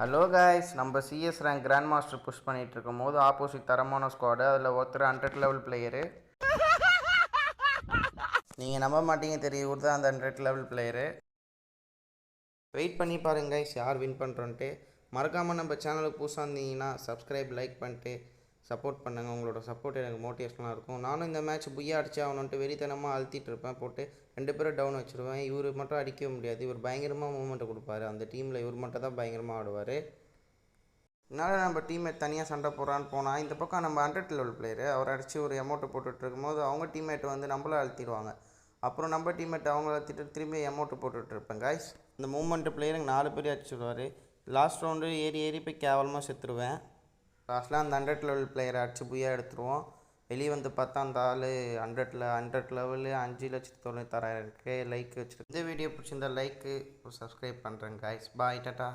Hello guys, நம்ம CS rank grand master push பண்ணிட்டு இருக்கும் போது ஆப்போசிட் தரமான ஸ்குவாடு. அதில் ஒருத்தர் 100 லெவல் பிளேயரு. நீங்கள் நம்ப மாட்டீங்க, தெரியும், இவர் தான் அந்த 100 லெவல் பிளேயரு. வெயிட் பண்ணி பாருங்க கைஸ், யார் வின் பண்ணுறோன்ட்டு. மறக்காமல் நம்ம சேனலுக்கு புதுசாக இருந்தீங்கன்னா சப்ஸ்கிரைப், லைக் பண்ணிட்டு சப்போர்ட் பண்ணுங்கள். உங்களோட சப்போர்ட் எனக்கு மோட்டிவேஷனாக இருக்கும். நானும் இந்த மேட்ச் புய்யா அடிச்சு ஆகணுன்ட்டு வெறித்தனமாக அழுத்திட்டு இருப்பேன். போட்டு 2 பேரும் டவுன் வச்சுருவேன். இவர் மட்டும் அடிக்கவே முடியாது. இவர் பயங்கரமாக மூவ்மெண்ட்டை கொடுப்பாரு. அந்த டீமில் இவர் மட்டும் தான் பயங்கரமாக ஆடுவார். இதனால் நம்ம டீம்மேட் தனியாக சண்டை போடுறான்னு போனால், இந்த பக்கம் நம்ம 100 லெவல் பிளேயரு அவர் அடித்து ஒரு அமௌண்ட்டை போட்டுட்டு இருக்கும்போது அவங்க டீம்மேட் வந்து நம்மள அழுத்திடுவாங்க. அப்புறம் நம்ம டீம்மேட் அவங்கள அழுத்திட்டு திரும்பி அமௌண்ட்டு போட்டுட்ருப்பேன் கைஸ். இந்த மூவ்மெண்ட்டு பிளேயருக்கு 4 பேர் அடிச்சுடுவார். லாஸ்ட் ரவுண்டு ஏறி போய் கேவலமாக செத்துருவேன். லாஸ்ட்டில் அந்த 100 லெவல் பிளேயரை அடிச்சு புய்யா எடுத்துருவோம். வெளியே வந்து பார்த்தா அந்த ஆள் 100 லெவலு 5,96,000 லைக் வச்சுருக்கு. இந்த வீடியோ பிடிச்சிருந்தா லைக்கு, சப்ஸ்கிரைப் பண்ணுறேன் கைஸ். பாய், டாட்டா.